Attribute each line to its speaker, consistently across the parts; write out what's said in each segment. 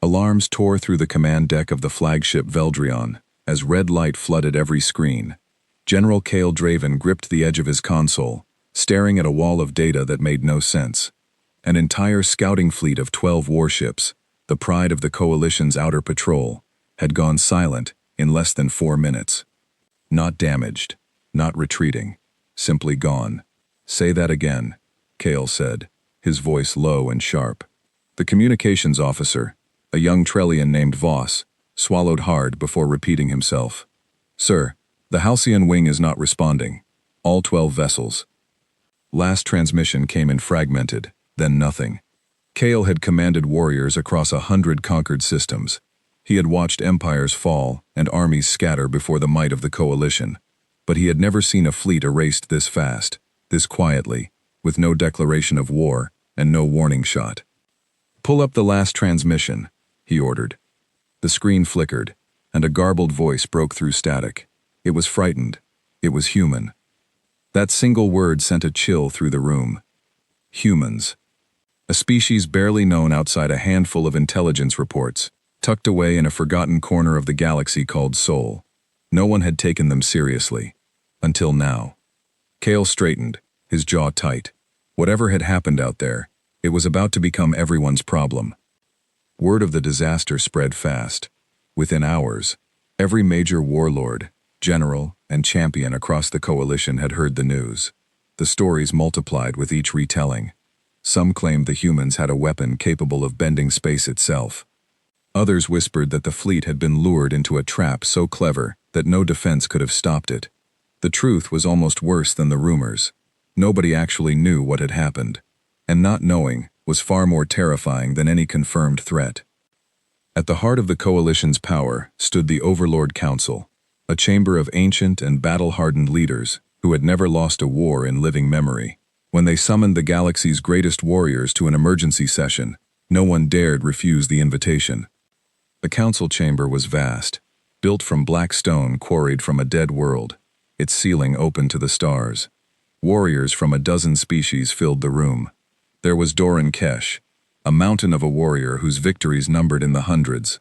Speaker 1: Alarms tore through the command deck of the flagship Veldrion, as red light flooded every screen. General Cale Draven gripped the edge of his console, staring at a wall of data that made no sense. An entire scouting fleet of 12 warships, the pride of the Coalition's outer patrol, had gone silent in less than 4 minutes. Not damaged, not retreating, simply gone. "Say that again," Cale said, his voice low and sharp. The communications officer, a young Trellian named Voss, swallowed hard before repeating himself. "Sir, the Halcyon wing is not responding. All 12 vessels." Last transmission came in fragmented, then nothing. Cale had commanded warriors across 100 conquered systems. He had watched empires fall and armies scatter before the might of the Coalition, but he had never seen a fleet erased this fast, this quietly, with no declaration of war and no warning shot. "Pull up the last transmission," he ordered. The screen flickered, and a garbled voice broke through static. It was frightened. It was human. That single word sent a chill through the room. Humans. A species barely known outside a handful of intelligence reports, tucked away in a forgotten corner of the galaxy called Sol. No one had taken them seriously. Until now. Cale straightened, his jaw tight. Whatever had happened out there, it was about to become everyone's problem. Word of the disaster spread fast. Within hours, every major warlord, general, and champion across the Coalition had heard the news. The stories multiplied with each retelling. Some claimed the humans had a weapon capable of bending space itself. Others whispered that the fleet had been lured into a trap so clever that no defense could have stopped it. The truth was almost worse than the rumors. Nobody actually knew what had happened, and not knowing was far more terrifying than any confirmed threat. At the heart of the Coalition's power stood the Overlord Council, a chamber of ancient and battle-hardened leaders who had never lost a war in living memory. When they summoned the galaxy's greatest warriors to an emergency session, no one dared refuse the invitation. The council chamber was vast, built from black stone quarried from a dead world, its ceiling open to the stars. Warriors from a dozen species filled the room. There was Doran Kesh, a mountain of a warrior whose victories numbered in the hundreds.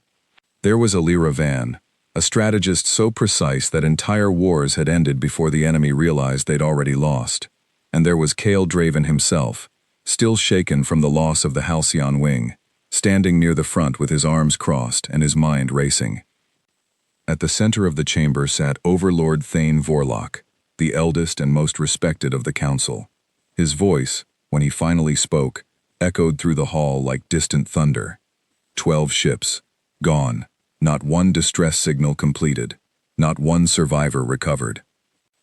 Speaker 1: There was Alira Van, a strategist so precise that entire wars had ended before the enemy realized they'd already lost. And there was Cale Draven himself, still shaken from the loss of the Halcyon wing, standing near the front with his arms crossed and his mind racing. At the center of the chamber sat Overlord Thane Vorlok, the eldest and most respected of the council. His voice, when he finally spoke, echoed through the hall like distant thunder. 12 ships, gone, not one distress signal completed, not one survivor recovered.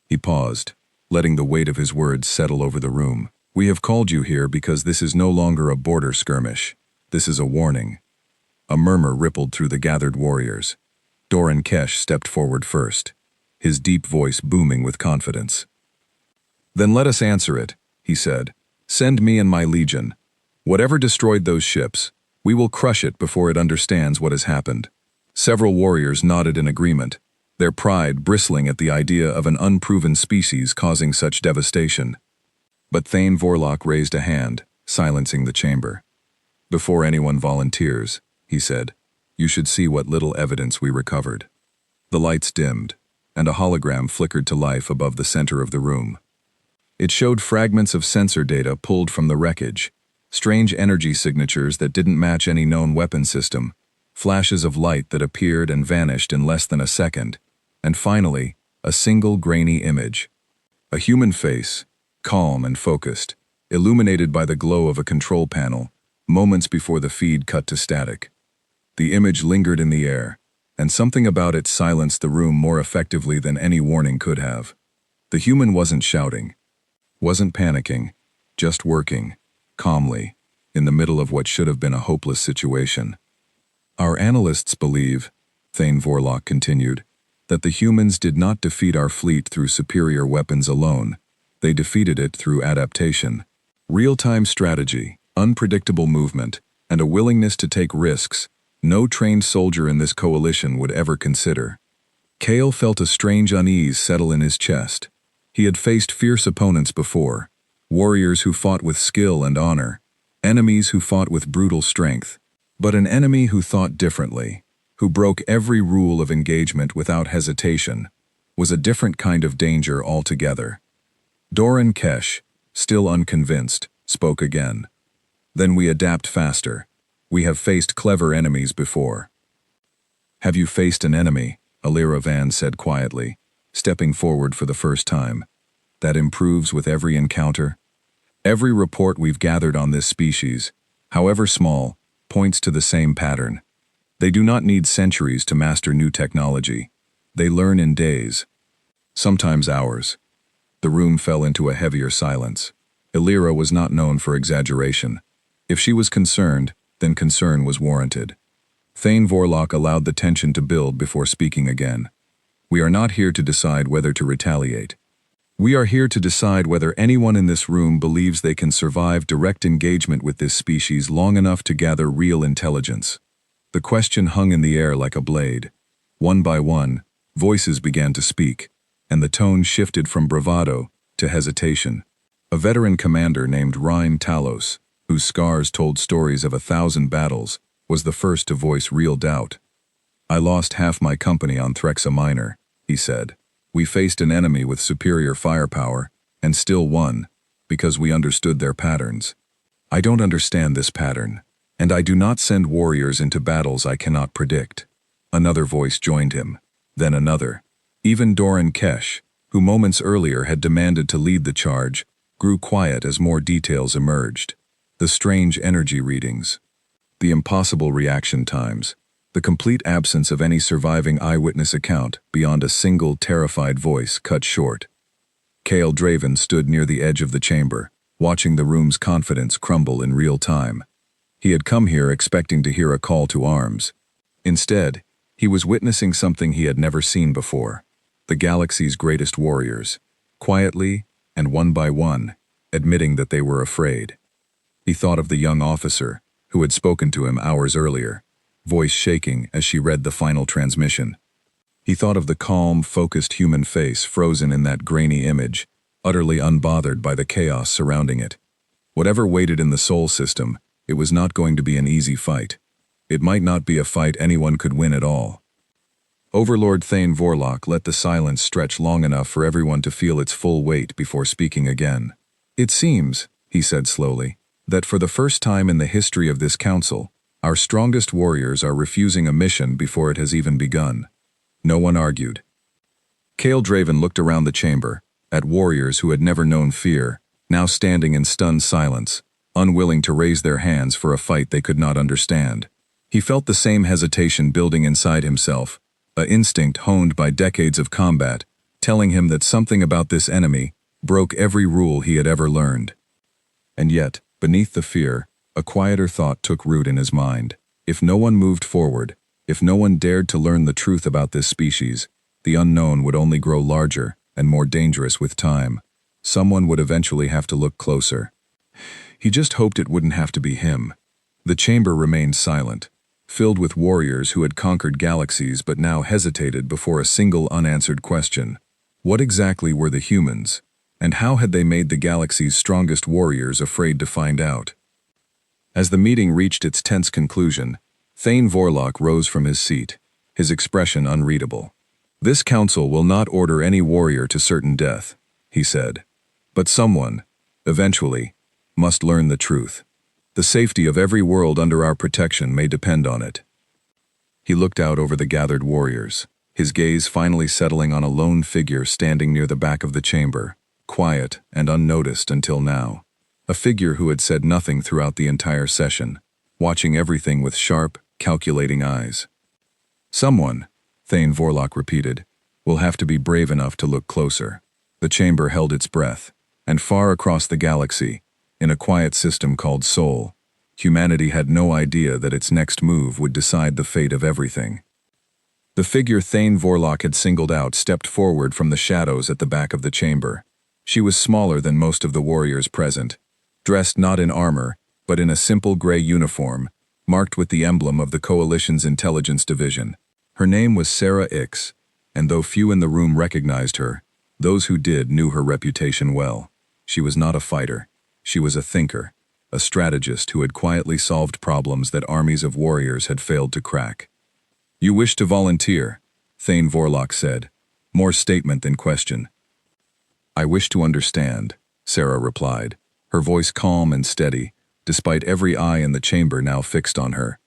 Speaker 1: He paused, letting the weight of his words settle over the room. "We have called you here because this is no longer a border skirmish. This is a warning." A murmur rippled through the gathered warriors. Doran Kesh stepped forward first, his deep voice booming with confidence. "Then let us answer it," he said. "Send me and my legion. Whatever destroyed those ships, we will crush it before it understands what has happened." Several warriors nodded in agreement, their pride bristling at the idea of an unproven species causing such devastation. But Thane Vorlok raised a hand, silencing the chamber. "Before anyone volunteers," he said, "you should see what little evidence we recovered." The lights dimmed, and a hologram flickered to life above the center of the room. It showed fragments of sensor data pulled from the wreckage, strange energy signatures that didn't match any known weapon system, flashes of light that appeared and vanished in less than a second, and finally, a single grainy image. A human face, calm and focused, illuminated by the glow of a control panel, moments before the feed cut to static. The image lingered in the air, and something about it silenced the room more effectively than any warning could have. The human wasn't shouting, wasn't panicking, just working, calmly, in the middle of what should have been a hopeless situation. "Our analysts believe," Thane Vorlok continued, "that the humans did not defeat our fleet through superior weapons alone. They defeated it through adaptation. Real-time strategy, unpredictable movement, and a willingness to take risks no trained soldier in this coalition would ever consider." Cale felt a strange unease settle in his chest. He had faced fierce opponents before, warriors who fought with skill and honor, enemies who fought with brutal strength. But an enemy who thought differently, who broke every rule of engagement without hesitation, was a different kind of danger altogether. Doran Kesh, still unconvinced, spoke again. Then we adapt faster. We have faced clever enemies before. Have you faced an enemy? Alira Van said quietly, stepping forward for the first time. That improves with every encounter. Every report we've gathered on this species, however small, points to the same pattern. They do not need centuries to master new technology. They learn in days, sometimes hours. The room fell into a heavier silence. Alira was not known for exaggeration. If she was concerned, then concern was warranted. Thane Vorlok allowed the tension to build before speaking again. We are not here to decide whether to retaliate. We are here to decide whether anyone in this room believes they can survive direct engagement with this species long enough to gather real intelligence. The question hung in the air like a blade. One by one, voices began to speak, and the tone shifted from bravado to hesitation. A veteran commander named Rhine Talos, whose scars told stories of 1,000 battles, was the first to voice real doubt. I lost half my company on Threxa Minor, he said. We faced an enemy with superior firepower, and still won, because we understood their patterns. I don't understand this pattern, and I do not send warriors into battles I cannot predict. Another voice joined him, then another. Even Doran Kesh, who moments earlier had demanded to lead the charge, grew quiet as more details emerged. The strange energy readings, the impossible reaction times, the complete absence of any surviving eyewitness account beyond a single terrified voice cut short. Cale Draven stood near the edge of the chamber, watching the room's confidence crumble in real time. He had come here expecting to hear a call to arms. Instead, he was witnessing something he had never seen before. The galaxy's greatest warriors, quietly and one by one, admitting that they were afraid. He thought of the young officer who had spoken to him hours earlier, voice shaking as she read the final transmission. He thought of the calm, focused human face frozen in that grainy image, utterly unbothered by the chaos surrounding it. Whatever waited in the Sol system, it was not going to be an easy fight. It might not be a fight anyone could win at all. Overlord Thane Vorlok let the silence stretch long enough for everyone to feel its full weight before speaking again. It seems, he said slowly, that for the first time in the history of this council, our strongest warriors are refusing a mission before it has even begun. No one argued. Cale Draven looked around the chamber, at warriors who had never known fear, now standing in stunned silence, unwilling to raise their hands for a fight they could not understand. He felt the same hesitation building inside himself, an instinct honed by decades of combat, telling him that something about this enemy broke every rule he had ever learned. And yet, beneath the fear, a quieter thought took root in his mind. If no one moved forward, if no one dared to learn the truth about this species, the unknown would only grow larger and more dangerous with time. Someone would eventually have to look closer. He just hoped it wouldn't have to be him. The chamber remained silent, filled with warriors who had conquered galaxies but now hesitated before a single unanswered question. What exactly were the humans, and how had they made the galaxy's strongest warriors afraid to find out? As the meeting reached its tense conclusion, Thane Vorlok rose from his seat, his expression unreadable. This council will not order any warrior to certain death, he said. But someone, eventually, must learn the truth. The safety of every world under our protection may depend on it. He looked out over the gathered warriors, his gaze finally settling on a lone figure standing near the back of the chamber, quiet and unnoticed until now. A figure who had said nothing throughout the entire session, watching everything with sharp, calculating eyes. Someone, Thane Vorlok repeated, will have to be brave enough to look closer. The chamber held its breath, and far across the galaxy, in a quiet system called Sol, humanity had no idea that its next move would decide the fate of everything. The figure Thane Vorlok had singled out stepped forward from the shadows at the back of the chamber. She was smaller than most of the warriors present, dressed not in armor, but in a simple gray uniform, marked with the emblem of the Coalition's intelligence division. Her name was Sarah Ix, and though few in the room recognized her, those who did knew her reputation well. She was not a fighter. She was a thinker, a strategist who had quietly solved problems that armies of warriors had failed to crack. "You wish to volunteer," Thane Vorlok said, more statement than question. "I wish to understand," Sarah replied, her voice calm and steady, despite every eye in the chamber now fixed on her.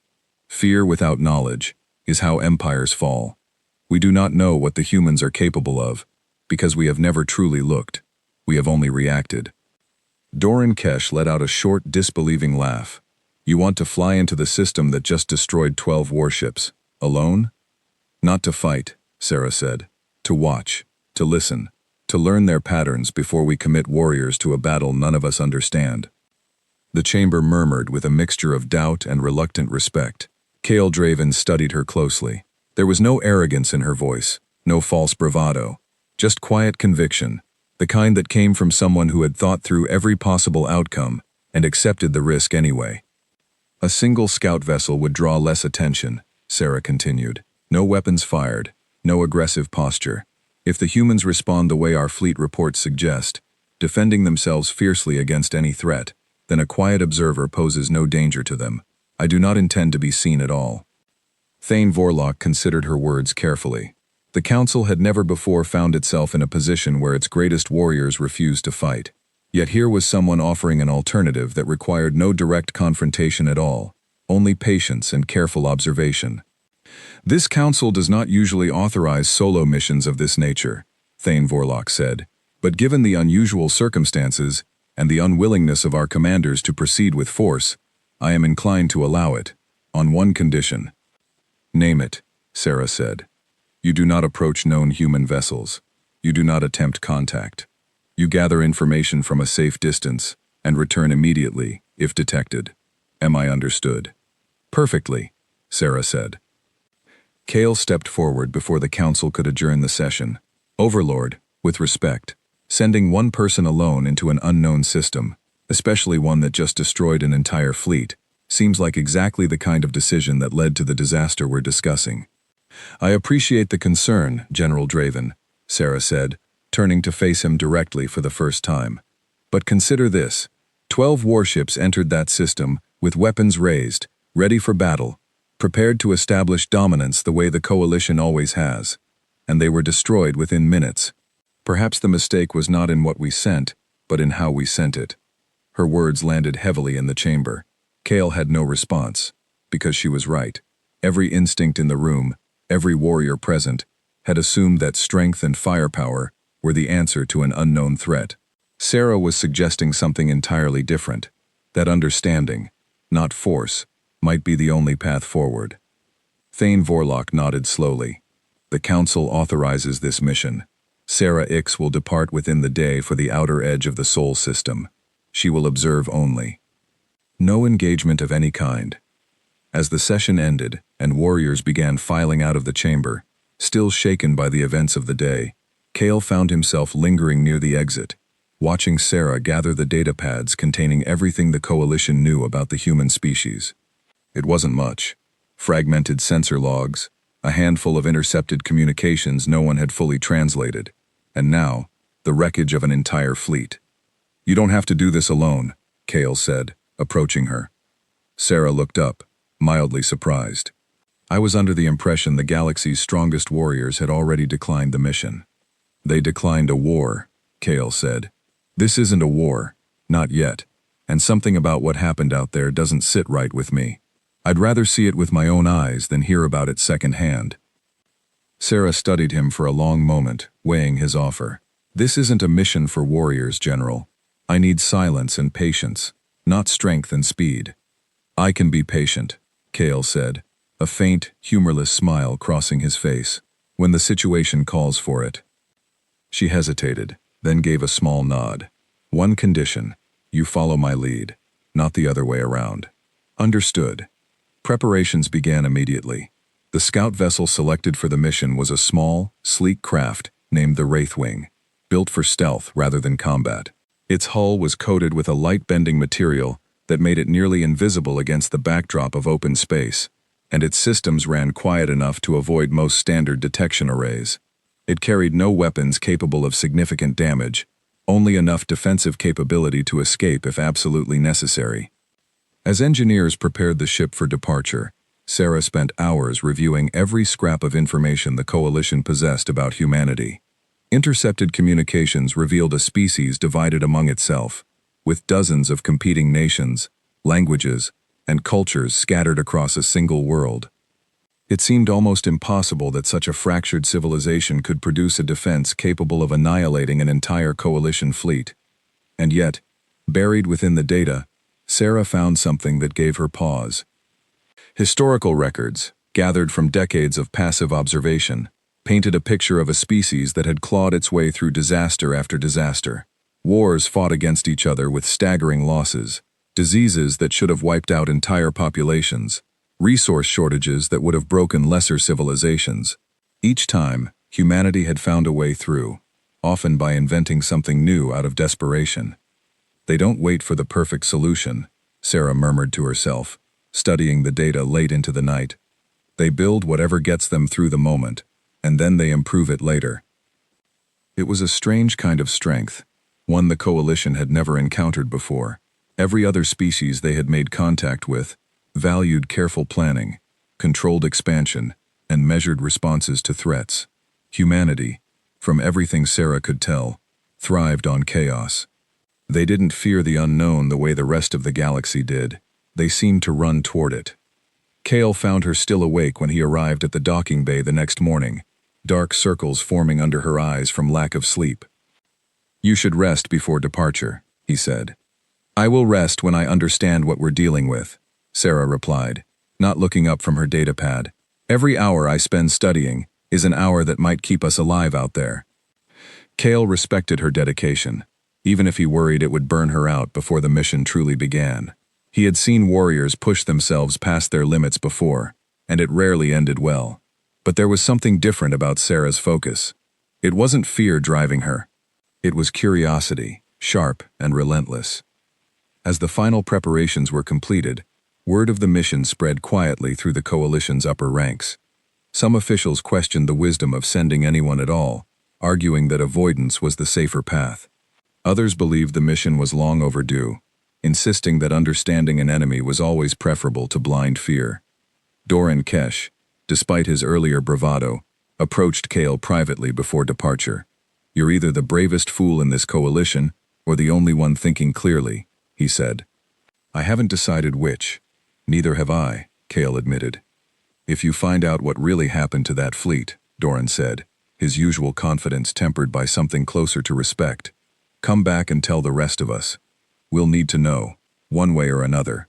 Speaker 1: "Fear without knowledge is how empires fall. We do not know what the humans are capable of, because we have never truly looked. We have only reacted." Doran Kesh let out a short, disbelieving laugh. "You want to fly into the system that just destroyed 12 warships, alone?" "Not to fight," Sarah said. "To watch, to listen, to learn their patterns before we commit warriors to a battle none of us understand." The chamber murmured with a mixture of doubt and reluctant respect. Kale Draven studied her closely. There was no arrogance in her voice, no false bravado, just quiet conviction, the kind that came from someone who had thought through every possible outcome and accepted the risk anyway. "A single scout vessel would draw less attention," Sarah continued. "No weapons fired, no aggressive posture. If the humans respond the way our fleet reports suggest, defending themselves fiercely against any threat, then a quiet observer poses no danger to them. I do not intend to be seen at all." Thane Vorlok considered her words carefully. The council had never before found itself in a position where its greatest warriors refused to fight. Yet here was someone offering an alternative that required no direct confrontation at all, only patience and careful observation. "This council does not usually authorize solo missions of this nature," Thane Vorlok said, "but given the unusual circumstances and the unwillingness of our commanders to proceed with force, I am inclined to allow it, on one condition." "Name it," Sarah said. "You do not approach known human vessels. You do not attempt contact. You gather information from a safe distance and return immediately, if detected. Am I understood?" "Perfectly," Sarah said. Kale stepped forward before the council could adjourn the session. "Overlord, with respect, sending one person alone into an unknown system, especially one that just destroyed an entire fleet, seems like exactly the kind of decision that led to the disaster we're discussing." "I appreciate the concern, General Draven," Sarah said, turning to face him directly for the first time. "But consider this. 12 warships entered that system, with weapons raised, ready for battle, prepared to establish dominance the way the Coalition always has, and they were destroyed within minutes. Perhaps the mistake was not in what we sent, but in how we sent it." Her words landed heavily in the chamber. Kale had no response, because she was right. Every instinct in the room, every warrior present, had assumed that strength and firepower were the answer to an unknown threat. Sarah was suggesting something entirely different, that understanding, not force, might be the only path forward. Thane Vorlok nodded slowly. "The Council authorizes this mission. Sarah Ix will depart within the day for the outer edge of the Sol system. She will observe only. No engagement of any kind." As the session ended and warriors began filing out of the chamber, still shaken by the events of the day, Kale found himself lingering near the exit, watching Sarah gather the datapads containing everything the Coalition knew about the human species. It wasn't much. Fragmented sensor logs, a handful of intercepted communications no one had fully translated, and now, the wreckage of an entire fleet. "You don't have to do this alone," Kale said, approaching her. Sarah looked up, mildly surprised. "I was under the impression the galaxy's strongest warriors had already declined the mission." "They declined a war," Kale said. "This isn't a war, not yet, and something about what happened out there doesn't sit right with me. I'd rather see it with my own eyes than hear about it secondhand." Sarah studied him for a long moment, weighing his offer. "This isn't a mission for warriors, General. I need silence and patience, not strength and speed." "I can be patient," Kale said, a faint, humorless smile crossing his face, "when the situation calls for it." She hesitated, then gave a small nod. "One condition, you follow my lead, not the other way around." "Understood." Preparations began immediately. The scout vessel selected for the mission was a small, sleek craft named the Wraithwing, built for stealth rather than combat. Its hull was coated with a light-bending material that made it nearly invisible against the backdrop of open space, and its systems ran quiet enough to avoid most standard detection arrays. It carried no weapons capable of significant damage, only enough defensive capability to escape if absolutely necessary. As engineers prepared the ship for departure, Sarah spent hours reviewing every scrap of information the Coalition possessed about humanity. Intercepted communications revealed a species divided among itself, with dozens of competing nations, languages, and cultures scattered across a single world. It seemed almost impossible that such a fractured civilization could produce a defense capable of annihilating an entire Coalition fleet. And yet, buried within the data, Sarah found something that gave her pause. Historical records, gathered from decades of passive observation, painted a picture of a species that had clawed its way through disaster after disaster. Wars fought against each other with staggering losses, diseases that should have wiped out entire populations, resource shortages that would have broken lesser civilizations. Each time, humanity had found a way through, often by inventing something new out of desperation. They don't wait for the perfect solution, Sarah murmured to herself, studying the data late into the night. They build whatever gets them through the moment, and then they improve it later. It was a strange kind of strength, one the Coalition had never encountered before. Every other species they had made contact with valued careful planning, controlled expansion, and measured responses to threats. Humanity, from everything Sarah could tell, thrived on chaos. They didn't fear the unknown the way the rest of the galaxy did. They seemed to run toward it. Kale found her still awake when he arrived at the docking bay the next morning, dark circles forming under her eyes from lack of sleep. "You should rest before departure," he said. "I will rest when I understand what we're dealing with," Sarah replied, not looking up from her datapad. "Every hour I spend studying is an hour that might keep us alive out there." Kale respected her dedication, even if he worried it would burn her out before the mission truly began. He had seen warriors push themselves past their limits before, and it rarely ended well. But there was something different about Sarah's focus. It wasn't fear driving her. It was curiosity, sharp and relentless. As the final preparations were completed, word of the mission spread quietly through the Coalition's upper ranks. Some officials questioned the wisdom of sending anyone at all, arguing that avoidance was the safer path. Others believed the mission was long overdue, insisting that understanding an enemy was always preferable to blind fear. Doran Kesh, despite his earlier bravado, approached Kale privately before departure. "You're either the bravest fool in this Coalition, or the only one thinking clearly," he said. "I haven't decided which." "Neither have I," Kale admitted. "If you find out what really happened to that fleet," Doran said, his usual confidence tempered by something closer to respect, "come back and tell the rest of us. We'll need to know, one way or another."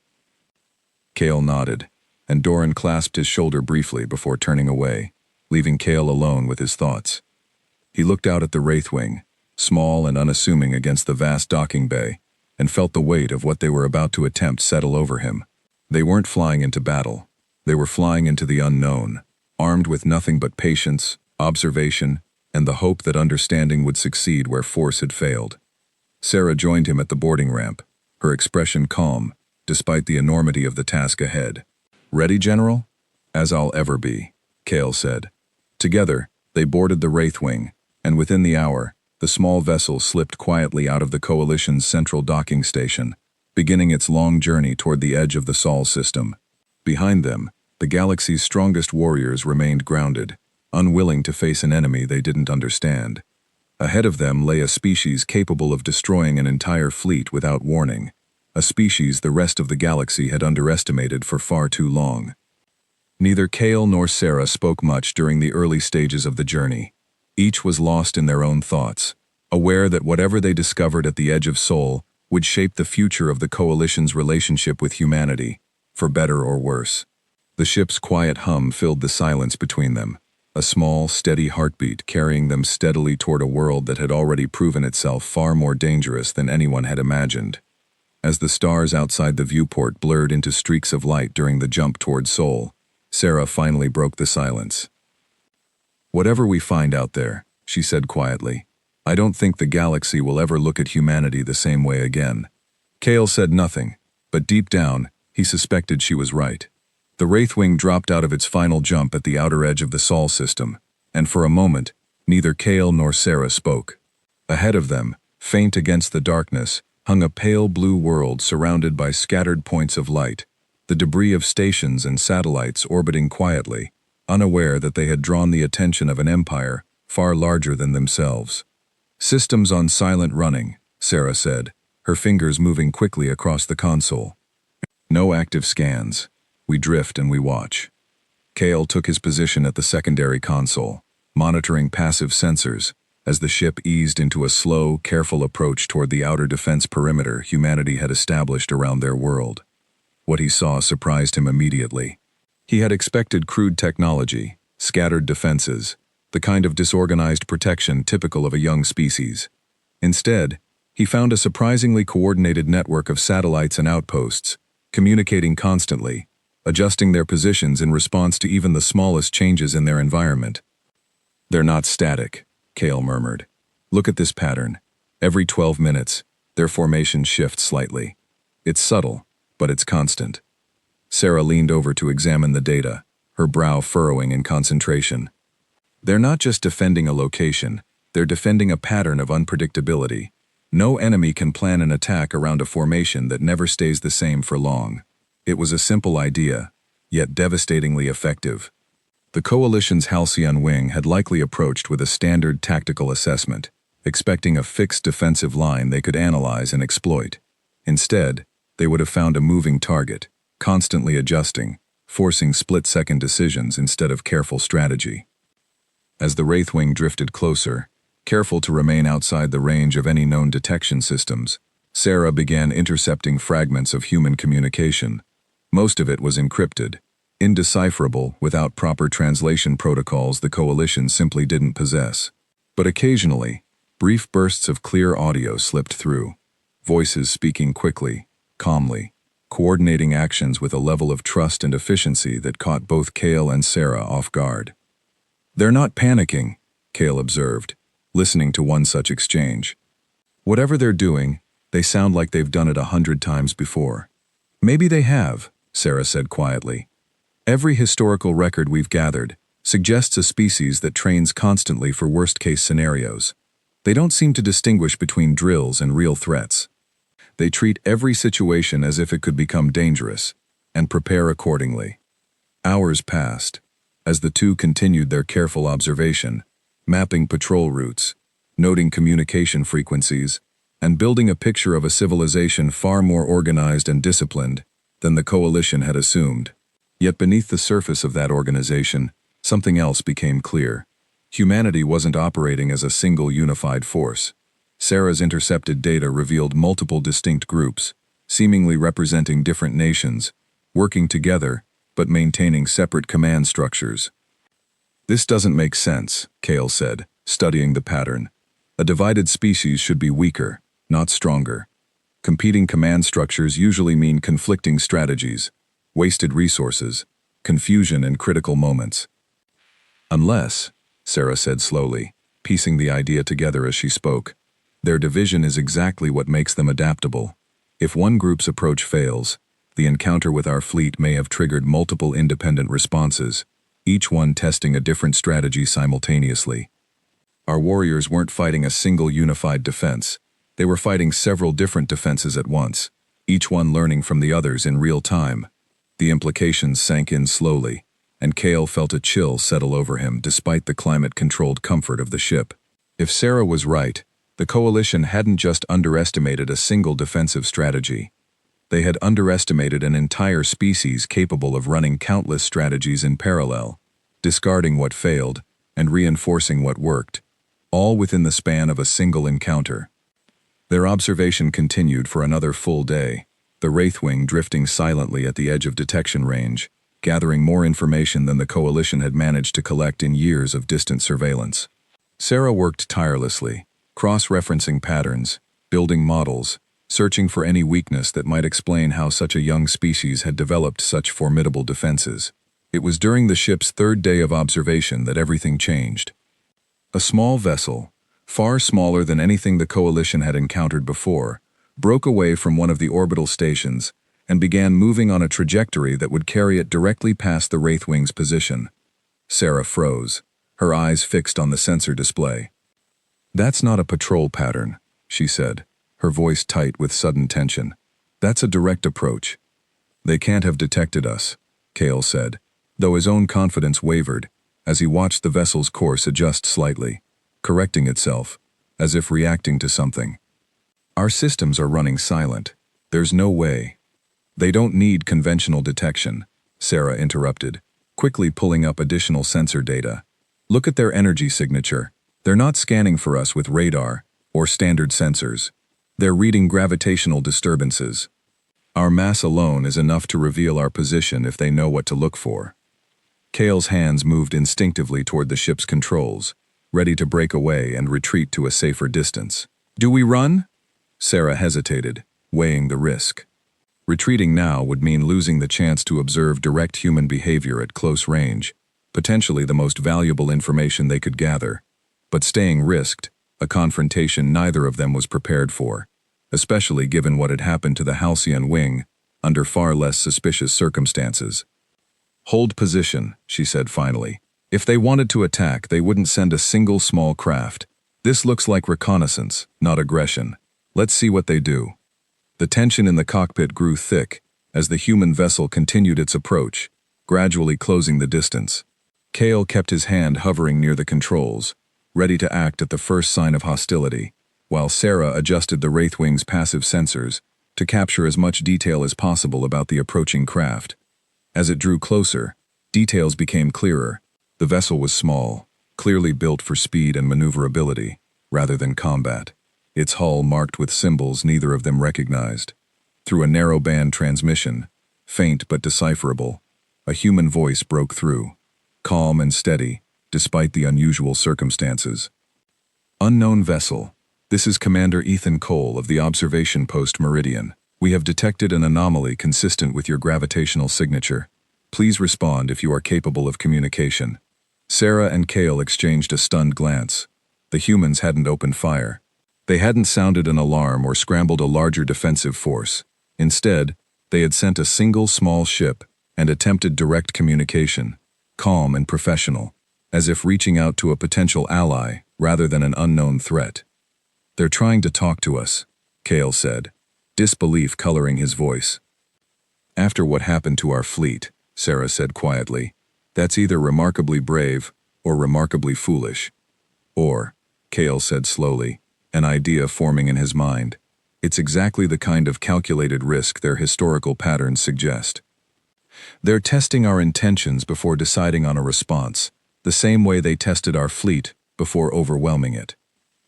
Speaker 1: Kale nodded, and Doran clasped his shoulder briefly before turning away, leaving Kale alone with his thoughts. He looked out at the Wraithwing, small and unassuming against the vast docking bay, and felt the weight of what they were about to attempt settle over him. They weren't flying into battle. They were flying into the unknown, armed with nothing but patience, observation, and the hope that understanding would succeed where force had failed. Sarah joined him at the boarding ramp, her expression calm, despite the enormity of the task ahead. "Ready, General?" "As I'll ever be," Kale said. Together, they boarded the Wraithwing, and within the hour, the small vessel slipped quietly out of the Coalition's central docking station, beginning its long journey toward the edge of the Sol system. Behind them, the galaxy's strongest warriors remained grounded, unwilling to face an enemy they didn't understand. Ahead of them lay a species capable of destroying an entire fleet without warning, a species the rest of the galaxy had underestimated for far too long. Neither Kale nor Sarah spoke much during the early stages of the journey. Each was lost in their own thoughts, aware that whatever they discovered at the edge of Sol would shape the future of the Coalition's relationship with humanity, for better or worse. The ship's quiet hum filled the silence between them, a small, steady heartbeat carrying them steadily toward a world that had already proven itself far more dangerous than anyone had imagined. As the stars outside the viewport blurred into streaks of light during the jump toward Sol, Sarah finally broke the silence. "Whatever we find out there," she said quietly, "I don't think the galaxy will ever look at humanity the same way again." Kale said nothing, but deep down, he suspected she was right. The Wraithwing dropped out of its final jump at the outer edge of the Sol system, and for a moment, neither Kale nor Sarah spoke. Ahead of them, faint against the darkness, hung a pale blue world surrounded by scattered points of light, the debris of stations and satellites orbiting quietly, unaware that they had drawn the attention of an empire far larger than themselves. "Systems on silent running," Sarah said, her fingers moving quickly across the console. "No active scans. We drift and we watch." Kale took his position at the secondary console, monitoring passive sensors, as the ship eased into a slow, careful approach toward the outer defense perimeter humanity had established around their world. What he saw surprised him immediately. He had expected crude technology, scattered defenses, the kind of disorganized protection typical of a young species. Instead, he found a surprisingly coordinated network of satellites and outposts, communicating constantly, adjusting their positions in response to even the smallest changes in their environment. "They're not static," Kale murmured. "Look at this pattern. Every 12 minutes, their formation shifts slightly. It's subtle, but it's constant." Sarah leaned over to examine the data, her brow furrowing in concentration. "They're not just defending a location, they're defending a pattern of unpredictability. No enemy can plan an attack around a formation that never stays the same for long." It was a simple idea, yet devastatingly effective. The Coalition's Halcyon wing had likely approached with a standard tactical assessment, expecting a fixed defensive line they could analyze and exploit. Instead, they would have found a moving target, constantly adjusting, forcing split-second decisions instead of careful strategy. As the Wraithwing drifted closer, careful to remain outside the range of any known detection systems, Sarah began intercepting fragments of human communication. Most of it was encrypted, indecipherable without proper translation protocols the Coalition simply didn't possess. But occasionally, brief bursts of clear audio slipped through, voices speaking quickly, calmly, coordinating actions with a level of trust and efficiency that caught both Kale and Sarah off guard. "They're not panicking," Kale observed, listening to one such exchange. "Whatever they're doing, they sound like they've done it 100 times before." "Maybe they have," Sarah said quietly. "Every historical record we've gathered suggests a species that trains constantly for worst-case scenarios. They don't seem to distinguish between drills and real threats. They treat every situation as if it could become dangerous, and prepare accordingly." Hours passed, as the two continued their careful observation, mapping patrol routes, noting communication frequencies, and building a picture of a civilization far more organized and disciplined than the Coalition had assumed. Yet beneath the surface of that organization, something else became clear. Humanity wasn't operating as a single unified force. Sarah's intercepted data revealed multiple distinct groups, seemingly representing different nations, working together but maintaining separate command structures. "This doesn't make sense," Kale said, studying the pattern. "A divided species should be weaker, not stronger. Competing command structures usually mean conflicting strategies, wasted resources, confusion in critical moments." "Unless," Sarah said slowly, piecing the idea together as she spoke, "their division is exactly what makes them adaptable. If one group's approach fails, the encounter with our fleet may have triggered multiple independent responses, each one testing a different strategy simultaneously. Our warriors weren't fighting a single unified defense. They were fighting several different defenses at once, each one learning from the others in real time." The implications sank in slowly, and Kale felt a chill settle over him despite the climate-controlled comfort of the ship. If Sarah was right, the Coalition hadn't just underestimated a single defensive strategy. They had underestimated an entire species capable of running countless strategies in parallel, discarding what failed and reinforcing what worked, all within the span of a single encounter. Their observation continued for another full day, the Wraithwing drifting silently at the edge of detection range, gathering more information than the Coalition had managed to collect in years of distant surveillance. Sarah worked tirelessly, cross-referencing patterns, building models, searching for any weakness that might explain how such a young species had developed such formidable defenses. It was during the ship's third day of observation that everything changed. A small vessel, far smaller than anything the Coalition had encountered before, broke away from one of the orbital stations and began moving on a trajectory that would carry it directly past the Wraithwing's position. Sarah froze, her eyes fixed on the sensor display. "That's not a patrol pattern," she said. her voice tight with sudden tension. "That's a direct approach." "They can't have detected us," Kale said, though his own confidence wavered as he watched the vessel's course adjust slightly, correcting itself, as if reacting to something. "Our systems are running silent. There's no way." "They don't need conventional detection," Sarah interrupted, quickly pulling up additional sensor data. "Look at their energy signature. They're not scanning for us with radar or standard sensors. They're reading gravitational disturbances. Our mass alone is enough to reveal our position if they know what to look for." Kale's hands moved instinctively toward the ship's controls, ready to break away and retreat to a safer distance. "Do we run?" Sarah hesitated, weighing the risk. Retreating now would mean losing the chance to observe direct human behavior at close range, potentially the most valuable information they could gather. But staying risked, a confrontation neither of them was prepared for, especially given what had happened to the Halcyon wing under far less suspicious circumstances. "Hold position," she said finally. "If they wanted to attack, they wouldn't send a single small craft. This looks like reconnaissance, not aggression. Let's see what they do." The tension in the cockpit grew thick as the human vessel continued its approach, gradually closing the distance. Kale kept his hand hovering near the controls, ready to act at the first sign of hostility, while Sarah adjusted the Wraithwing's passive sensors to capture as much detail as possible about the approaching craft. As it drew closer, details became clearer. The vessel was small, clearly built for speed and maneuverability, rather than combat, its hull marked with symbols neither of them recognized. Through a narrow-band transmission, faint but decipherable, a human voice broke through, calm and steady, despite the unusual circumstances. "Unknown vessel. This is Commander Ethan Cole of the Observation Post Meridian. We have detected an anomaly consistent with your gravitational signature. Please respond if you are capable of communication." Sarah and Kale exchanged a stunned glance. The humans hadn't opened fire. They hadn't sounded an alarm or scrambled a larger defensive force. Instead, they had sent a single small ship and attempted direct communication, calm and professional, as if reaching out to a potential ally rather than an unknown threat. "They're trying to talk to us," Kale said, disbelief coloring his voice. "After what happened to our fleet," Sarah said quietly, "that's either remarkably brave or remarkably foolish." "Or," Kale said slowly, an idea forming in his mind, "it's exactly the kind of calculated risk their historical patterns suggest. They're testing our intentions before deciding on a response, the same way they tested our fleet before overwhelming it."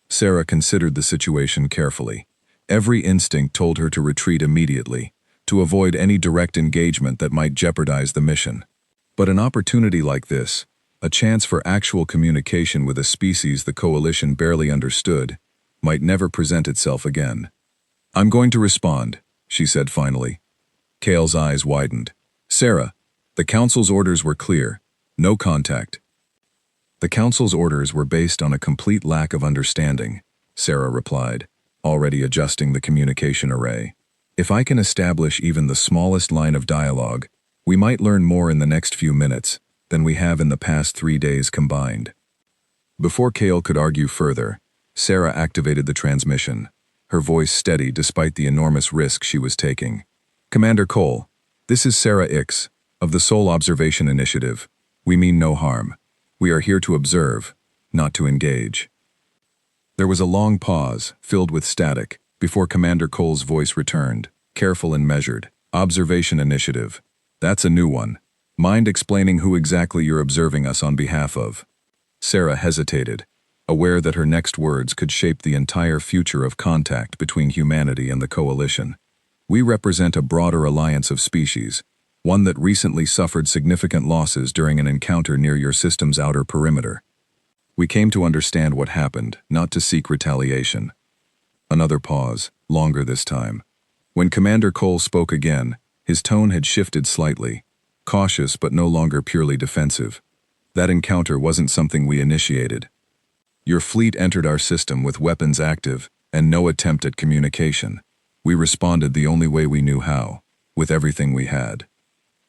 Speaker 1: Sarah considered the situation carefully. Every instinct told her to retreat immediately, to avoid any direct engagement that might jeopardize the mission. But an opportunity like this, a chance for actual communication with a species the Coalition barely understood, might never present itself again. "I'm going to respond," she said finally. Kale's eyes widened. "Sarah, the Council's orders were clear. No contact." "The Council's orders were based on a complete lack of understanding," Sarah replied, already adjusting the communication array. "If I can establish even the smallest line of dialogue, we might learn more in the next few minutes than we have in the past 3 days combined." Before Kale could argue further, Sarah activated the transmission, her voice steady despite the enormous risk she was taking. "Commander Cole, this is Sarah Ix, of the Soul Observation Initiative. We mean no harm. We are here to observe, not to engage." There was a long pause, filled with static, before Commander Cole's voice returned, careful and measured. "Observation Initiative. That's a new one. Mind explaining who exactly you're observing us on behalf of?" Sarah hesitated, aware that her next words could shape the entire future of contact between humanity and the Coalition. "We represent a broader alliance of species, one that recently suffered significant losses during an encounter near your system's outer perimeter. We came to understand what happened, not to seek retaliation." Another pause, longer this time. When Commander Cole spoke again, his tone had shifted slightly, cautious but no longer purely defensive. "That encounter wasn't something we initiated. Your fleet entered our system with weapons active and no attempt at communication. We responded the only way we knew how, with everything we had."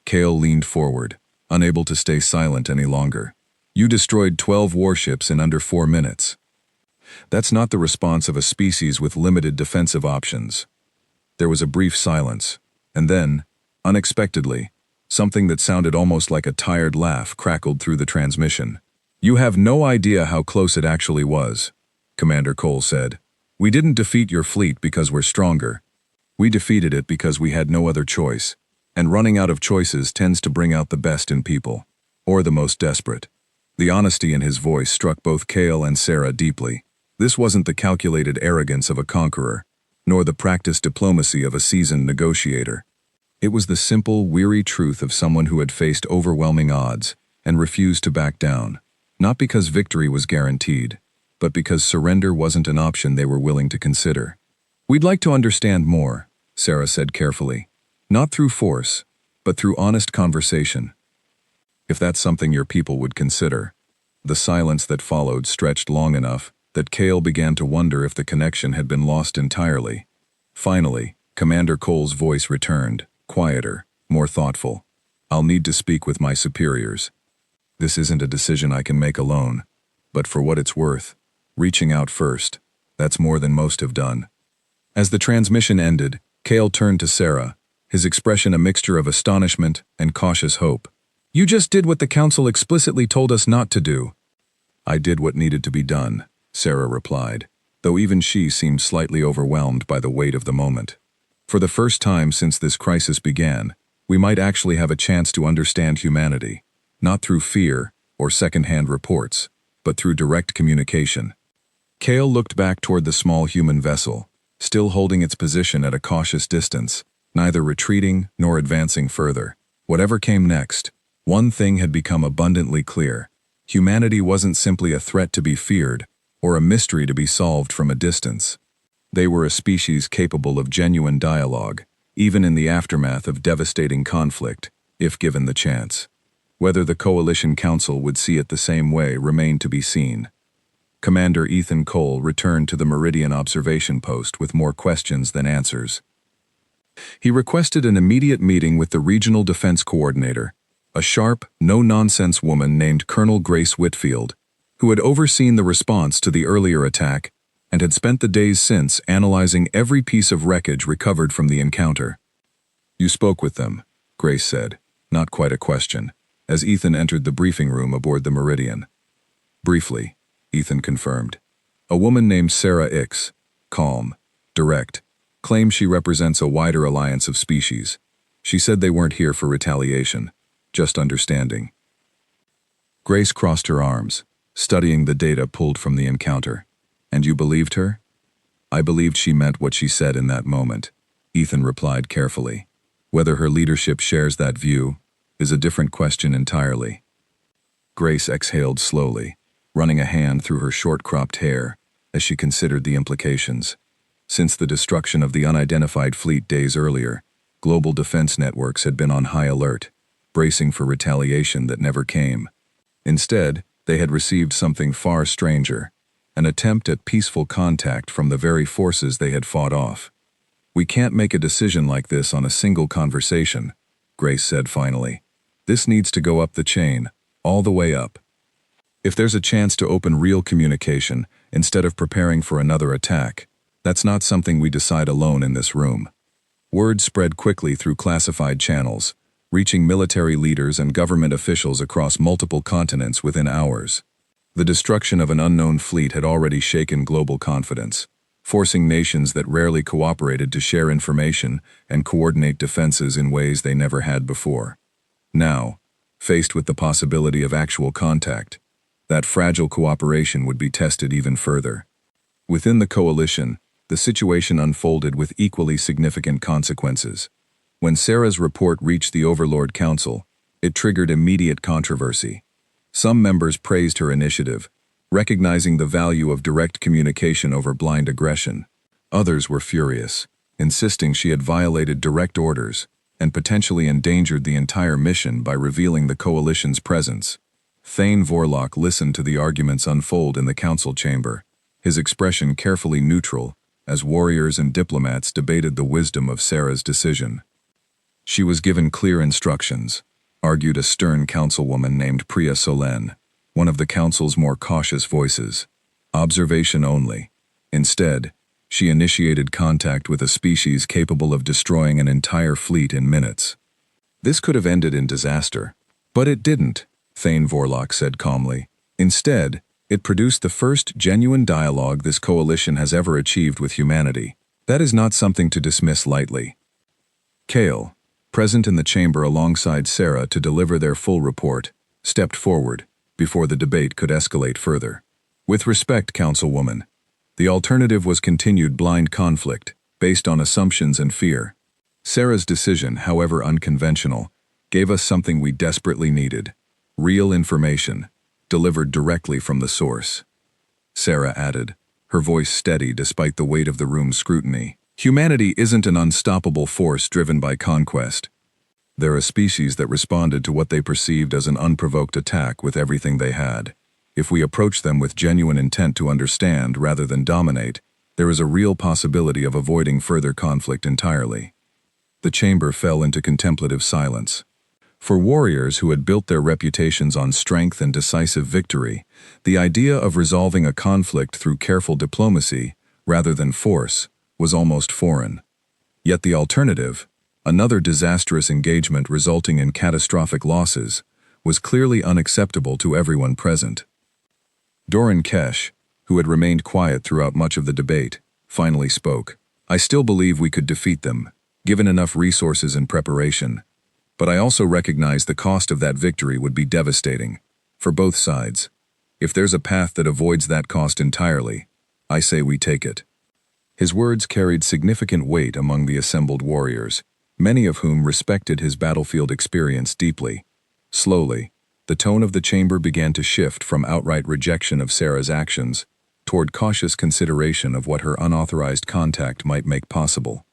Speaker 1: Kale leaned forward, unable to stay silent any longer. "You destroyed 12 warships in under 4 minutes." That's not the response of a species with limited defensive options. There was a brief silence, and then, unexpectedly, something that sounded almost like a tired laugh crackled through the transmission. "You have no idea how close it actually was," Commander Cole said. "We didn't defeat your fleet because we're stronger. We defeated it because we had no other choice, and running out of choices tends to bring out the best in people, or the most desperate." The honesty in his voice struck both Cale and Sarah deeply. This wasn't the calculated arrogance of a conqueror, nor the practiced diplomacy of a seasoned negotiator. It was the simple, weary truth of someone who had faced overwhelming odds and refused to back down, not because victory was guaranteed, but because surrender wasn't an option they were willing to consider. "We'd like to understand more," Sarah said carefully. "Not through force, but through honest conversation. If that's something your people would consider." The silence that followed stretched long enough that Cale began to wonder if the connection had been lost entirely. Finally, Commander Cole's voice returned, quieter, more thoughtful. "I'll need to speak with my superiors. This isn't a decision I can make alone, but for what it's worth, reaching out first, that's more than most have done." As the transmission ended, Cale turned to Sarah, his expression a mixture of astonishment and cautious hope. "You just did what the Council explicitly told us not to do." "I did what needed to be done," Sarah replied, though even she seemed slightly overwhelmed by the weight of the moment. "For the first time since this crisis began, we might actually have a chance to understand humanity, not through fear or second-hand reports, but through direct communication." Cale looked back toward the small human vessel, still holding its position at a cautious distance, neither retreating nor advancing further. Whatever came next, one thing had become abundantly clear. Humanity wasn't simply a threat to be feared, or a mystery to be solved from a distance. They were a species capable of genuine dialogue, even in the aftermath of devastating conflict, if given the chance. Whether the Coalition Council would see it the same way remained to be seen. Commander Ethan Cole returned to the Meridian observation post with more questions than answers. He requested an immediate meeting with the Regional Defense Coordinator, a sharp, no-nonsense woman named Colonel Grace Whitfield, who had overseen the response to the earlier attack and had spent the days since analyzing every piece of wreckage recovered from the encounter. "You spoke with them," Grace said, not quite a question, as Ethan entered the briefing room aboard the Meridian. "Briefly," Ethan confirmed. "A woman named Sarah Ix, calm, direct, claims she represents a wider alliance of species. She said they weren't here for retaliation, just understanding." Grace crossed her arms, studying the data pulled from the encounter. "And you believed her?" "I believed she meant what she said in that moment," Ethan replied carefully. "Whether her leadership shares that view is a different question entirely." Grace exhaled slowly, running a hand through her short-cropped hair as she considered the implications. Since the destruction of the unidentified fleet days earlier, global defense networks had been on high alert, bracing for retaliation that never came. Instead, they had received something far stranger, an attempt at peaceful contact from the very forces they had fought off. "We can't make a decision like this on a single conversation," Grace said finally. "This needs to go up the chain, all the way up. If there's a chance to open real communication instead of preparing for another attack, that's not something we decide alone in this room." Word spread quickly through classified channels, reaching military leaders and government officials across multiple continents within hours. The destruction of an unknown fleet had already shaken global confidence, forcing nations that rarely cooperated to share information and coordinate defenses in ways they never had before. Now, faced with the possibility of actual contact, that fragile cooperation would be tested even further. Within the coalition, the situation unfolded with equally significant consequences. When Sarah's report reached the Overlord Council, it triggered immediate controversy. Some members praised her initiative, recognizing the value of direct communication over blind aggression. Others were furious, insisting she had violated direct orders and potentially endangered the entire mission by revealing the Coalition's presence. Thane Vorlok listened to the arguments unfold in the council chamber, his expression carefully neutral as warriors and diplomats debated the wisdom of Sarah's decision. "She was given clear instructions," argued a stern councilwoman named Priya Solen, one of the council's more cautious voices. Observation only. Instead, she initiated contact with a species capable of destroying an entire fleet in minutes. This could have ended in disaster. But it didn't, Thane Vorlok said calmly. Instead, it produced the first genuine dialogue this coalition has ever achieved with humanity. That is not something to dismiss lightly. Kale, present in the chamber alongside Sarah to deliver their full report, stepped forward before the debate could escalate further. With respect, Councilwoman, the alternative was continued blind conflict based on assumptions and fear. Sarah's decision, however unconventional, gave us something we desperately needed: real information, delivered directly from the source. Sarah added, her voice steady despite the weight of the room's scrutiny. Humanity isn't an unstoppable force driven by conquest. They're a species that responded to what they perceived as an unprovoked attack with everything they had. If we approach them with genuine intent to understand rather than dominate, there is a real possibility of avoiding further conflict entirely. The chamber fell into contemplative silence. For warriors who had built their reputations on strength and decisive victory, the idea of resolving a conflict through careful diplomacy, rather than force, was almost foreign. Yet the alternative, another disastrous engagement resulting in catastrophic losses, was clearly unacceptable to everyone present. Doran Kesh, who had remained quiet throughout much of the debate, finally spoke. I still believe we could defeat them, given enough resources and preparation. But I also recognize the cost of that victory would be devastating, for both sides. If there's a path that avoids that cost entirely, I say we take it. His words carried significant weight among the assembled warriors, many of whom respected his battlefield experience deeply. Slowly, the tone of the chamber began to shift from outright rejection of Sarah's actions toward cautious consideration of what her unauthorized contact might make possible.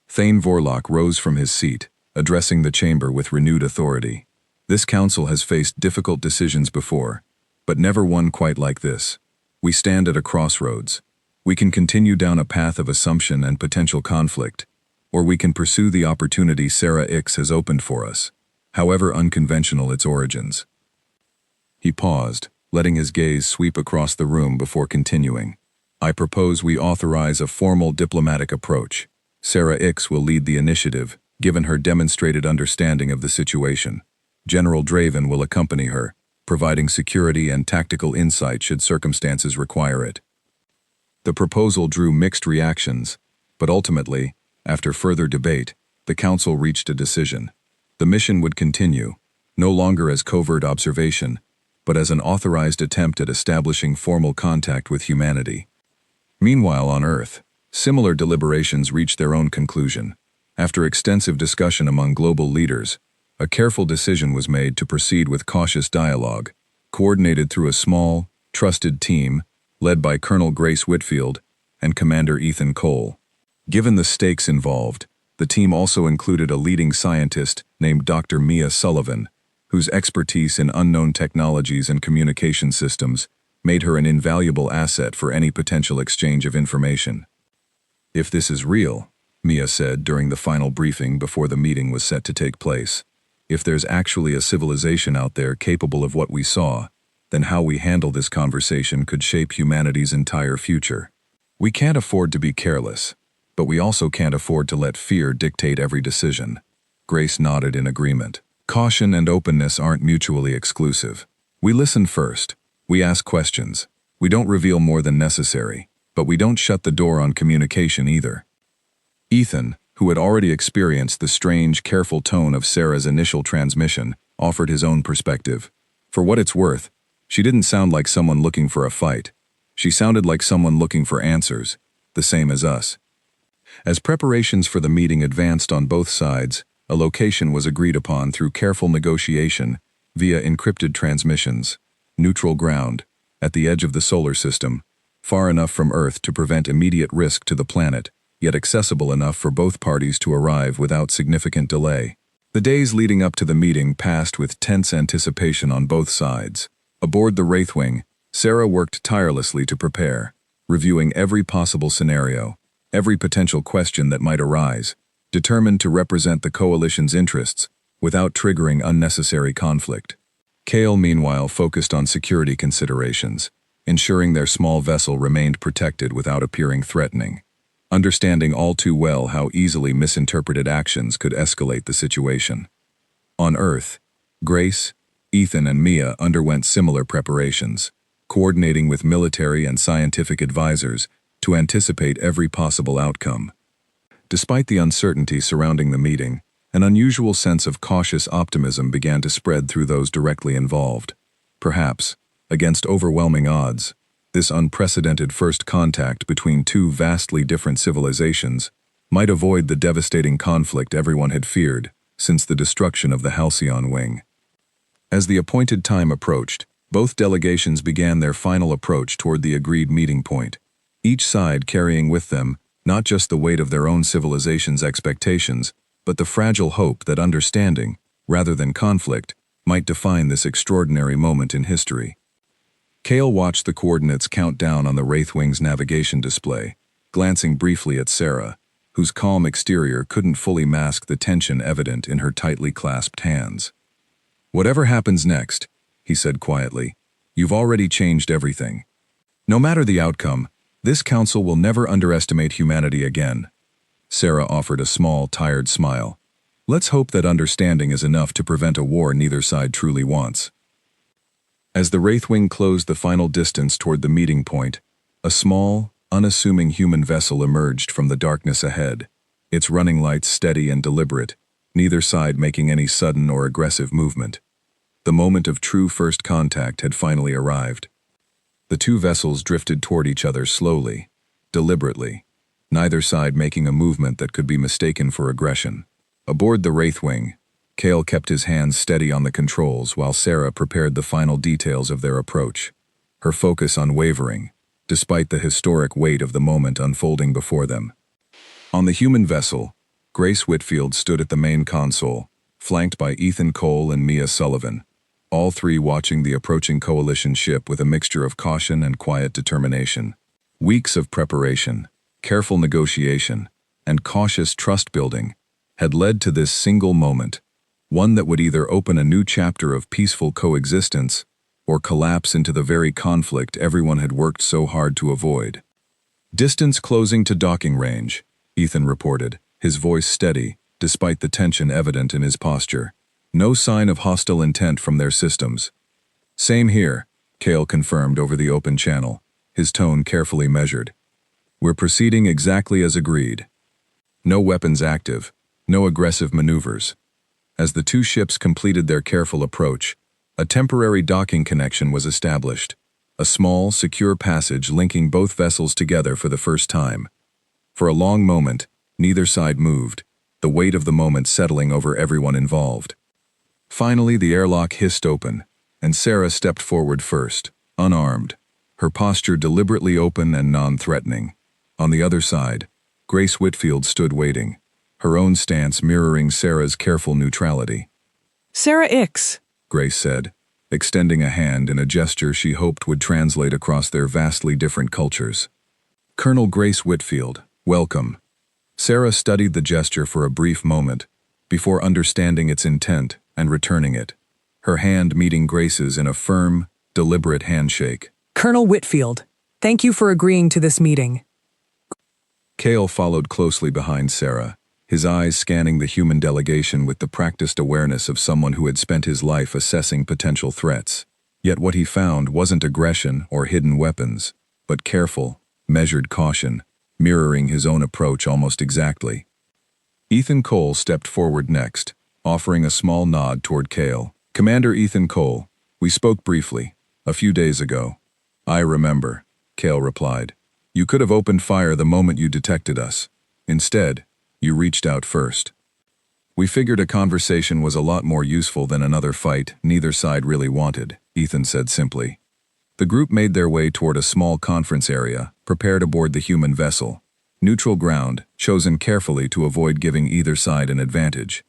Speaker 1: Thane Vorlok rose from his seat, addressing the chamber with renewed authority. This council has faced difficult decisions before, but never one quite like this. We stand at a crossroads. We can continue down a path of assumption and potential conflict, or we can pursue the opportunity Sarah Ix has opened for us, however unconventional its origins. He paused, letting his gaze sweep across the room before continuing. I propose we authorize a formal diplomatic approach. Sarah Ix will lead the initiative, given her demonstrated understanding of the situation. General Draven will accompany her, providing security and tactical insight should circumstances require it. The proposal drew mixed reactions, but ultimately, after further debate, the council reached a decision. The mission would continue, no longer as covert observation, but as an authorized attempt at establishing formal contact with humanity. Meanwhile on Earth, similar deliberations reached their own conclusion. After extensive discussion among global leaders, a careful decision was made to proceed with cautious dialogue, coordinated through a small, trusted team led by Colonel Grace Whitfield and Commander Ethan Cole. Given the stakes involved, the team also included a leading scientist named Dr. Mia Sullivan, whose expertise in unknown technologies and communication systems made her an invaluable asset for any potential exchange of information. If this is real, Mia said during the final briefing before the meeting was set to take place, if there's actually a civilization out there capable of what we saw, then how we handle this conversation could shape humanity's entire future. We can't afford to be careless, but we also can't afford to let fear dictate every decision. Grace nodded in agreement. Caution and openness aren't mutually exclusive. We listen first. We ask questions. We don't reveal more than necessary, but we don't shut the door on communication either. Ethan, who had already experienced the strange, careful tone of Sarah's initial transmission, offered his own perspective. For what it's worth, she didn't sound like someone looking for a fight. She sounded like someone looking for answers, the same as us. As preparations for the meeting advanced on both sides, a location was agreed upon through careful negotiation via encrypted transmissions. Neutral ground, at the edge of the solar system, far enough from Earth to prevent immediate risk to the planet, yet accessible enough for both parties to arrive without significant delay. The days leading up to the meeting passed with tense anticipation on both sides. Aboard the Wraithwing, Sarah worked tirelessly to prepare, reviewing every possible scenario, every potential question that might arise, determined to represent the coalition's interests without triggering unnecessary conflict. Kale, meanwhile, focused on security considerations, ensuring their small vessel remained protected without appearing threatening, understanding all too well how easily misinterpreted actions could escalate the situation. On Earth, Grace, Ethan, and Mia underwent similar preparations, coordinating with military and scientific advisors to anticipate every possible outcome. Despite the uncertainty surrounding the meeting, an unusual sense of cautious optimism began to spread through those directly involved. Perhaps, against overwhelming odds, this unprecedented first contact between two vastly different civilizations might avoid the devastating conflict everyone had feared since the destruction of the Halcyon Wing. As the appointed time approached, both delegations began their final approach toward the agreed meeting point, each side carrying with them not just the weight of their own civilization's expectations, but the fragile hope that understanding, rather than conflict, might define this extraordinary moment in history. Kale watched the coordinates count down on the Wraithwing's navigation display, glancing briefly at Sarah, whose calm exterior couldn't fully mask the tension evident in her tightly clasped hands. "Whatever happens next," he said quietly, "you've already changed everything. No matter the outcome, this council will never underestimate humanity again." Sarah offered a small, tired smile. "Let's hope that understanding is enough to prevent a war neither side truly wants." As the Wraithwing closed the final distance toward the meeting point, a small, unassuming human vessel emerged from the darkness ahead, its running lights steady and deliberate, neither side making any sudden or aggressive movement. The moment of true first contact had finally arrived. The two vessels drifted toward each other slowly, deliberately, neither side making a movement that could be mistaken for aggression. Aboard the Wraithwing, Kale kept his hands steady on the controls while Sarah prepared the final details of their approach, her focus unwavering, despite the historic weight of the moment unfolding before them. On the human vessel, Grace Whitfield stood at the main console, flanked by Ethan Cole and Mia Sullivan, all three watching the approaching coalition ship with a mixture of caution and quiet determination. Weeks of preparation, careful negotiation, and cautious trust-building had led to this single moment, one that would either open a new chapter of peaceful coexistence or collapse into the very conflict everyone had worked so hard to avoid. "Distance closing to docking range," Ethan reported, his voice steady, despite the tension evident in his posture. "No sign of hostile intent from their systems." "Same here," Kale confirmed over the open channel, his tone carefully measured. "We're proceeding exactly as agreed. No weapons active, no aggressive maneuvers." As the two ships completed their careful approach, a temporary docking connection was established, a small, secure passage linking both vessels together for the first time. For a long moment, neither side moved, the weight of the moment settling over everyone involved. Finally, the airlock hissed open, and Sarah stepped forward first, unarmed, her posture deliberately open and non-threatening. On the other side, Grace Whitfield stood waiting, her own stance mirroring Sarah's careful neutrality.
Speaker 2: "Sarah Ix,"
Speaker 1: Grace said, extending a hand in a gesture she hoped would translate across their vastly different cultures. "Colonel Grace Whitfield, welcome." Sarah studied the gesture for a brief moment, before understanding its intent and returning it, her hand meeting Grace's in a firm, deliberate handshake.
Speaker 2: "Colonel Whitfield, thank you for agreeing to this meeting."
Speaker 1: Kale followed closely behind Sarah, his eyes scanning the human delegation with the practiced awareness of someone who had spent his life assessing potential threats. Yet what he found wasn't aggression or hidden weapons, but careful, measured caution, mirroring his own approach almost exactly. Ethan Cole stepped forward next, offering a small nod toward Kale. "Commander Ethan Cole, we spoke briefly, a few days ago." "I remember," Kale replied. "You could have opened fire the moment you detected us. Instead, you reached out first. We figured a conversation was a lot more useful than another fight neither side really wanted," Ethan said simply. The group made their way toward a small conference area, prepared aboard the human vessel, neutral ground, chosen carefully to avoid giving either side an advantage.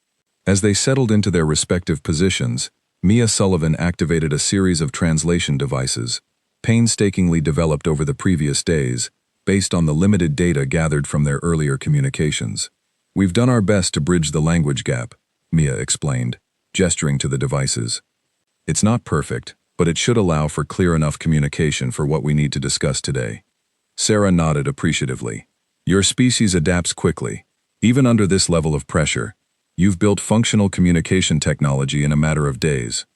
Speaker 1: As they settled into their respective positions, Mia Sullivan activated a series of translation devices, painstakingly developed over the previous days, based on the limited data gathered from their earlier communications. "We've done our best to bridge the language gap," Mia explained, gesturing to the devices. "It's not perfect, but it should allow for clear enough communication for what we need to discuss today. Sarah nodded appreciatively. Your species adapts quickly. Even under this level of pressure, you've built functional communication technology in a matter of days.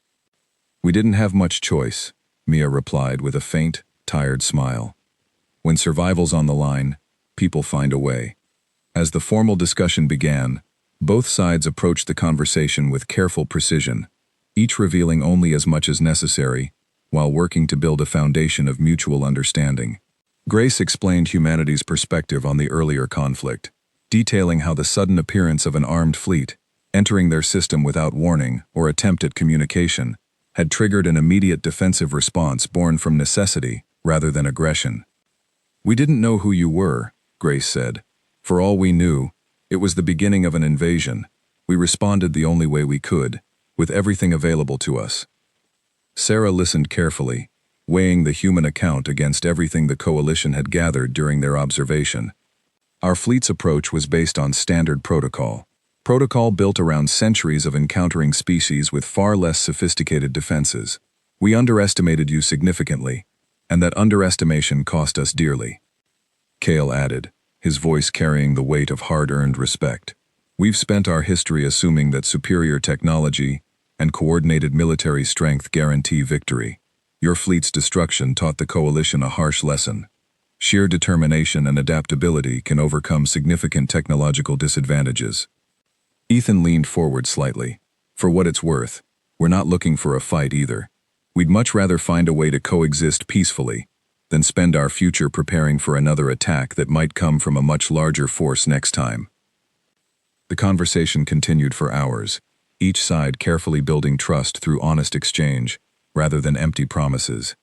Speaker 1: We didn't have much choice, Mia replied with a faint, tired smile. When survival's on the line, people find a way. As the formal discussion began, both sides approached the conversation with careful precision, each revealing only as much as necessary, while working to build a foundation of mutual understanding. Grace explained humanity's perspective on the earlier conflict, detailing how the sudden appearance of an armed fleet, entering their system without warning or attempt at communication, had triggered an immediate defensive response born from necessity rather than aggression. We didn't know who you were, Grace said. For all we knew, it was the beginning of an invasion. We responded the only way we could, with everything available to us. Sarah listened carefully, weighing the human account against everything the coalition had gathered during their observation. Our fleet's approach was based on standard protocol built around centuries of encountering species with far less sophisticated defenses. We underestimated you significantly, and that underestimation cost us dearly. Kale added, his voice carrying the weight of hard-earned respect. We've spent our history assuming that superior technology and coordinated military strength guarantee victory. Your fleet's destruction taught the coalition a harsh lesson. Sheer determination and adaptability can overcome significant technological disadvantages. Ethan leaned forward slightly. For what it's worth, we're not looking for a fight either. We'd much rather find a way to coexist peacefully than spend our future preparing for another attack that might come from a much larger force next time. The conversation continued for hours, each side carefully building trust through honest exchange, rather than empty promises.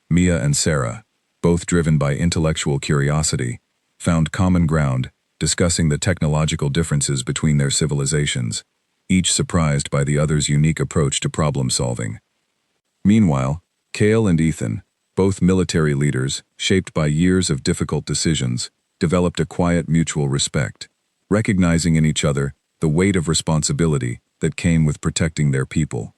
Speaker 1: Mia and Sarah, both driven by intellectual curiosity, found common ground, discussing the technological differences between their civilizations, each surprised by the other's unique approach to problem-solving. Meanwhile, Kale and Ethan, both military leaders, shaped by years of difficult decisions, developed a quiet mutual respect, recognizing in each other the weight of responsibility that came with protecting their people.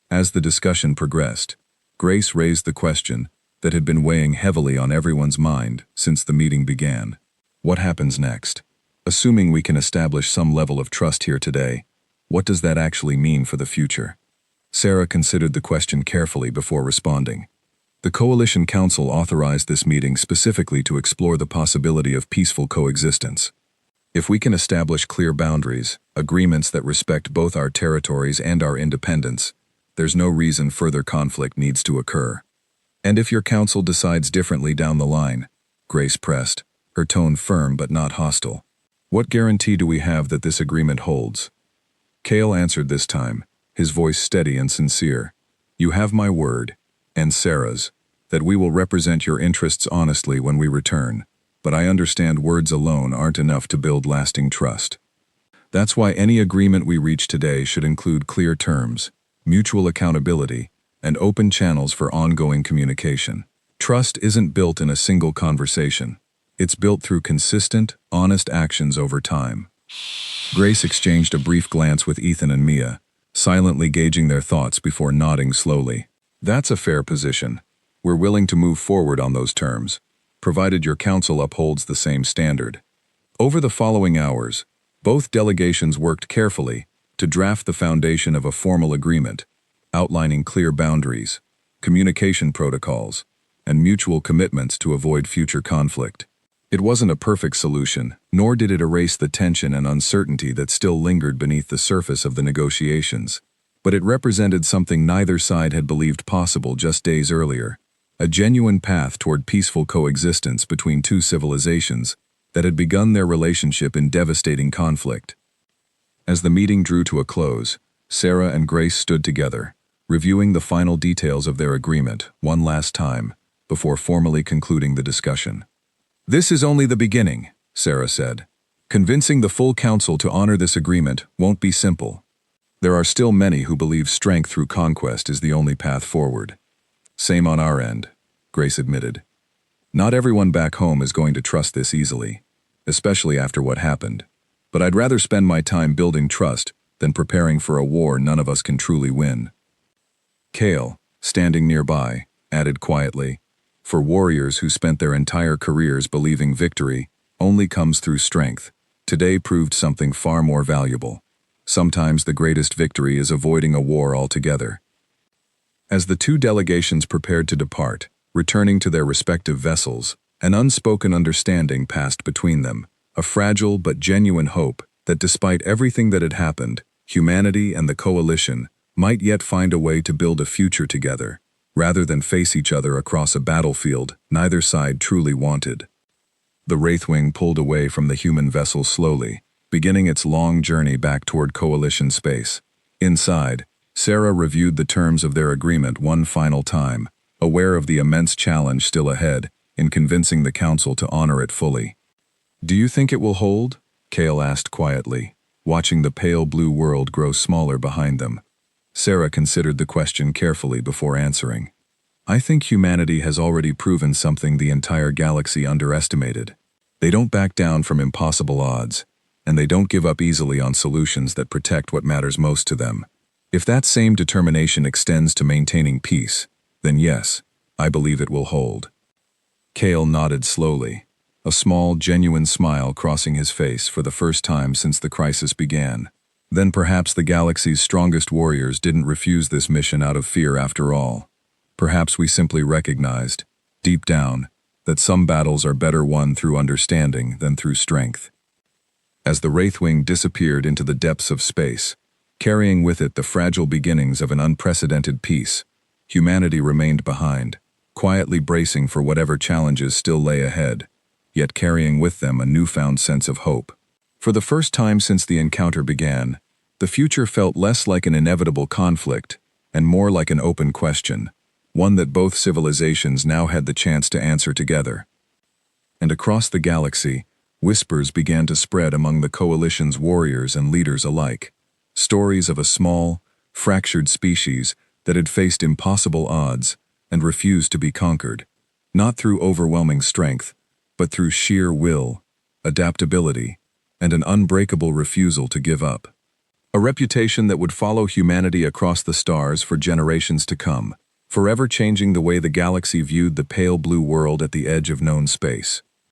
Speaker 1: As the discussion progressed, Grace raised the question that had been weighing heavily on everyone's mind since the meeting began. What happens next? Assuming we can establish some level of trust here today, what does that actually mean for the future? Sarah considered the question carefully before responding. The Coalition Council authorized this meeting specifically to explore the possibility of peaceful coexistence. If we can establish clear boundaries, agreements that respect both our territories and our independence, there's no reason further conflict needs to occur. And if your council decides differently down the line, Grace pressed, her tone firm but not hostile, what guarantee do we have that this agreement holds? Kale answered this time, his voice steady and sincere. You have my word, and Sarah's, that we will represent your interests honestly when we return, but I understand words alone aren't enough to build lasting trust. That's why any agreement we reach today should include clear terms, mutual accountability, and open channels for ongoing communication. Trust isn't built in a single conversation. It's built through consistent, honest actions over time. Grace exchanged a brief glance with Ethan and Mia, silently gauging their thoughts before nodding slowly. That's a fair position. We're willing to move forward on those terms, provided your council upholds the same standard. Over the following hours, both delegations worked carefully to draft the foundation of a formal agreement, outlining clear boundaries, communication protocols, and mutual commitments to avoid future conflict. It wasn't a perfect solution, nor did it erase the tension and uncertainty that still lingered beneath the surface of the negotiations. But it represented something neither side had believed possible just days earlier, a genuine path toward peaceful coexistence between two civilizations that had begun their relationship in devastating conflict. As the meeting drew to a close, Sarah and Grace stood together, reviewing the final details of their agreement one last time before formally concluding the discussion. This is only the beginning, Sarah said. Convincing the full council to honor this agreement won't be simple. There are still many who believe strength through conquest is the only path forward. Same on our end, Grace admitted. Not everyone back home is going to trust this easily, especially after what happened. But I'd rather spend my time building trust than preparing for a war none of us can truly win. Kale, standing nearby, added quietly, "For warriors who spent their entire careers believing victory only comes through strength, today proved something far more valuable. Sometimes the greatest victory is avoiding a war altogether." As the two delegations prepared to depart, returning to their respective vessels, an unspoken understanding passed between them, a fragile but genuine hope that despite everything that had happened, humanity and the coalition might yet find a way to build a future together, rather than face each other across a battlefield neither side truly wanted. The Wraithwing pulled away from the human vessel slowly, beginning its long journey back toward Coalition space. Inside, Sarah reviewed the terms of their agreement one final time, aware of the immense challenge still ahead in convincing the Council to honor it fully. "Do you think it will hold?" Kale asked quietly, watching the pale blue world grow smaller behind them. Sarah considered the question carefully before answering. "I think humanity has already proven something the entire galaxy underestimated. They don't back down from impossible odds, and they don't give up easily on solutions that protect what matters most to them. If that same determination extends to maintaining peace, then yes, I believe it will hold." Kale nodded slowly, a small, genuine smile crossing his face for the first time since the crisis began. Then perhaps the galaxy's strongest warriors didn't refuse this mission out of fear after all. Perhaps we simply recognized, deep down, that some battles are better won through understanding than through strength. As the Wraithwing disappeared into the depths of space, carrying with it the fragile beginnings of an unprecedented peace, humanity remained behind, quietly bracing for whatever challenges still lay ahead, yet carrying with them a newfound sense of hope. For the first time since the encounter began, the future felt less like an inevitable conflict and more like an open question, one that both civilizations now had the chance to answer together. And across the galaxy, whispers began to spread among the Coalition's warriors and leaders alike, stories of a small, fractured species that had faced impossible odds and refused to be conquered, not through overwhelming strength, but through sheer will, adaptability, and an unbreakable refusal to give up. A reputation that would follow humanity across the stars for generations to come, forever changing the way the galaxy viewed the pale blue world at the edge of known space.